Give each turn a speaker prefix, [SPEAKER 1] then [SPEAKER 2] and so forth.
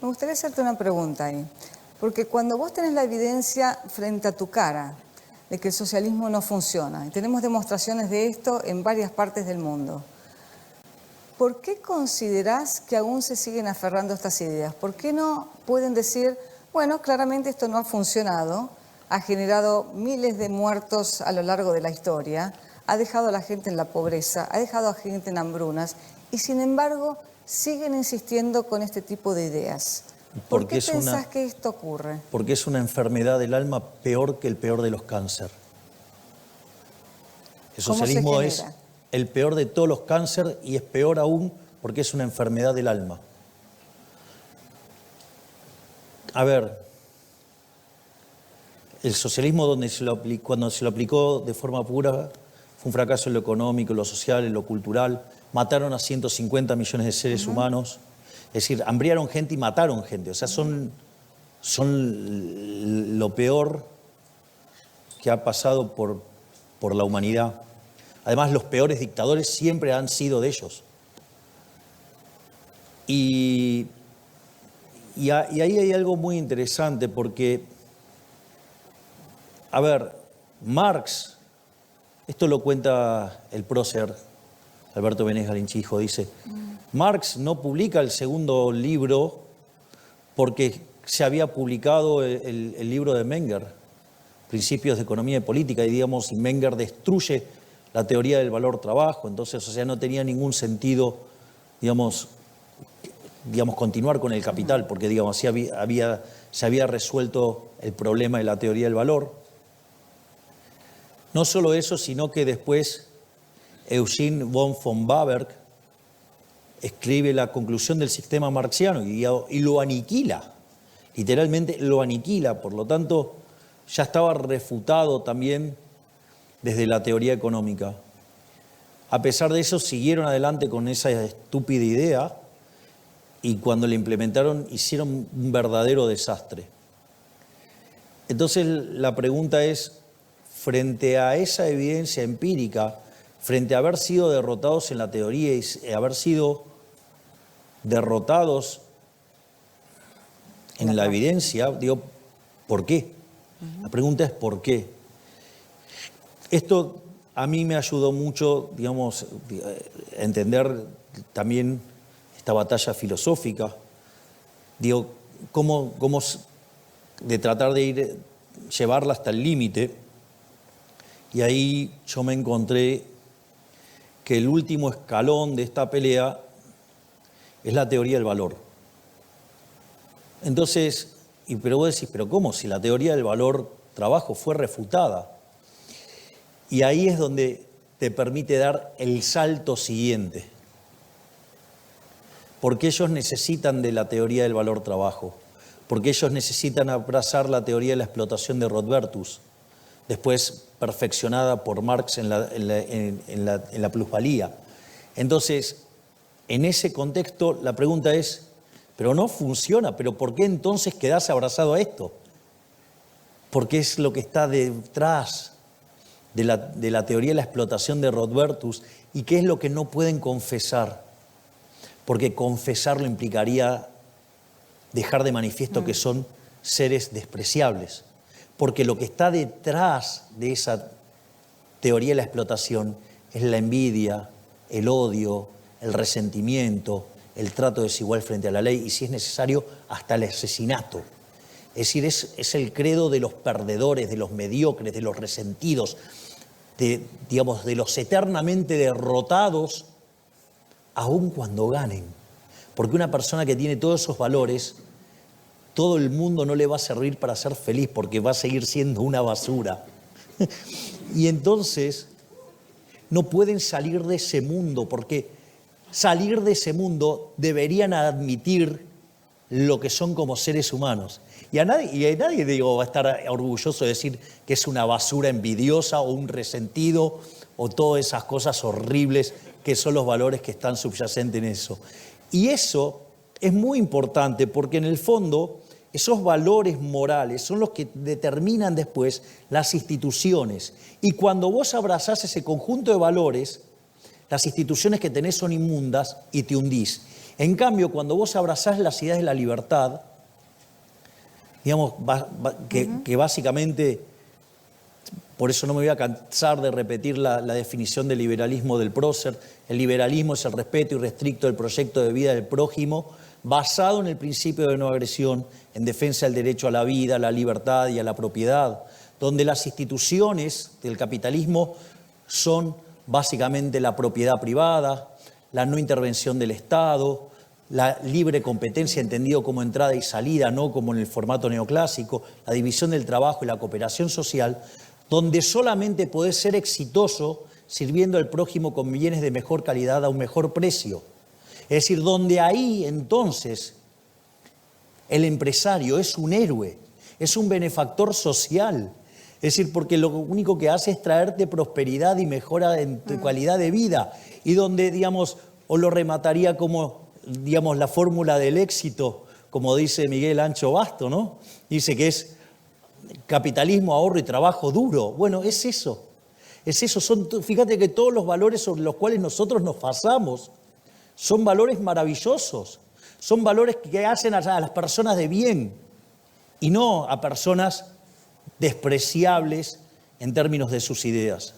[SPEAKER 1] Me gustaría hacerte una pregunta ahí, porque cuando vos tenés la evidencia frente a tu cara de que el socialismo no funciona, y tenemos demostraciones de esto en varias partes del mundo, ¿por qué considerás que aún se siguen aferrando a estas ideas? ¿Por qué no pueden decir, bueno, claramente esto no ha funcionado, ha generado miles de muertos a lo largo de la historia, ha dejado a la gente en la pobreza, ha dejado a la gente en hambrunas, y sin embargo siguen insistiendo con este tipo de ideas? ¿Por qué pensás que esto ocurre?
[SPEAKER 2] Porque es una enfermedad del alma peor que el peor de los cánceres. El socialismo es el peor de todos los cánceres y es peor aún porque es una enfermedad del alma. A ver, el socialismo cuando se lo aplicó de forma pura fue un fracaso en lo económico, en lo social, en lo cultural. Mataron a 150 millones de seres humanos. Es decir, hambriaron gente y mataron gente. O sea, son lo peor que ha pasado por la humanidad. Además, los peores dictadores siempre han sido de ellos. Y ahí hay algo muy interesante porque, a ver, Marx, esto lo cuenta el prócer Alberto Benes Galinchijo, dice, Marx no publica el segundo libro porque se había publicado el libro de Menger, Principios de Economía y Política, y digamos, Menger destruye la teoría del valor trabajo, entonces, o sea, no tenía ningún sentido, digamos, continuar con el capital, porque, digamos, se había resuelto el problema de la teoría del valor. No solo eso, sino que después Eugene von Baberg escribe la conclusión del sistema marxiano y lo aniquila, literalmente lo aniquila, por lo tanto ya estaba refutado también desde la teoría económica. A pesar de eso siguieron adelante con esa estúpida idea y cuando la implementaron hicieron un verdadero desastre. Entonces la pregunta es, frente a esa evidencia empírica, frente a haber sido derrotados en la teoría y haber sido derrotados en la evidencia, digo, ¿por qué? La pregunta es ¿por qué? Esto a mí me ayudó mucho, digamos, a entender también esta batalla filosófica, digo, cómo de tratar de llevarla hasta el límite, y ahí yo me encontré que el último escalón de esta pelea es la teoría del valor. Entonces, pero vos decís, ¿pero cómo? Si la teoría del valor trabajo fue refutada. Y ahí es donde te permite dar el salto siguiente. Porque ellos necesitan de la teoría del valor trabajo. Porque ellos necesitan abrazar la teoría de la explotación de Rodbertus, después perfeccionada por Marx en la plusvalía. Entonces, en ese contexto, la pregunta es, pero no funciona, ¿pero por qué entonces quedás abrazado a esto? Porque es lo que está detrás de la teoría de la explotación de Rodbertus y qué es lo que no pueden confesar. Porque confesarlo implicaría dejar de manifiesto que son seres despreciables. Porque lo que está detrás de esa teoría de la explotación es la envidia, el odio, el resentimiento, el trato desigual frente a la ley y, si es necesario, hasta el asesinato. Es decir, es el credo de los perdedores, de los mediocres, de los resentidos, de los eternamente derrotados, aun cuando ganen. Porque una persona que tiene todos esos valores, todo el mundo no le va a servir para ser feliz porque va a seguir siendo una basura. Y entonces no pueden salir de ese mundo, porque salir de ese mundo deberían admitir lo que son como seres humanos. Y a nadie va a estar orgulloso de decir que es una basura envidiosa o un resentido o todas esas cosas horribles que son los valores que están subyacentes en eso. Y eso es muy importante porque en el fondo esos valores morales son los que determinan después las instituciones. Y cuando vos abrazás ese conjunto de valores, las instituciones que tenés son inmundas y te hundís. En cambio, cuando vos abrazás las ideas de la libertad, digamos, que básicamente, por eso no me voy a cansar de repetir la definición del liberalismo del prócer, el liberalismo es el respeto irrestricto del proyecto de vida del prójimo, basado en el principio de no agresión, en defensa del derecho a la vida, a la libertad y a la propiedad, donde las instituciones del capitalismo son básicamente la propiedad privada, la no intervención del Estado, la libre competencia entendido como entrada y salida, no como en el formato neoclásico, la división del trabajo y la cooperación social, donde solamente podés ser exitoso sirviendo al prójimo con bienes de mejor calidad a un mejor precio. Es decir, donde ahí entonces el empresario es un héroe, es un benefactor social. Es decir, porque lo único que hace es traerte prosperidad y mejora en tu calidad de vida. Y donde, digamos, o lo remataría como, digamos, la fórmula del éxito, como dice Miguel Ancho Basto, ¿no? Dice que es capitalismo, ahorro y trabajo duro. Bueno, es eso. Es eso. Fíjate que todos los valores sobre los cuales nosotros nos basamos son valores maravillosos. Son valores que hacen a las personas de bien y no a personas despreciables en términos de sus ideas.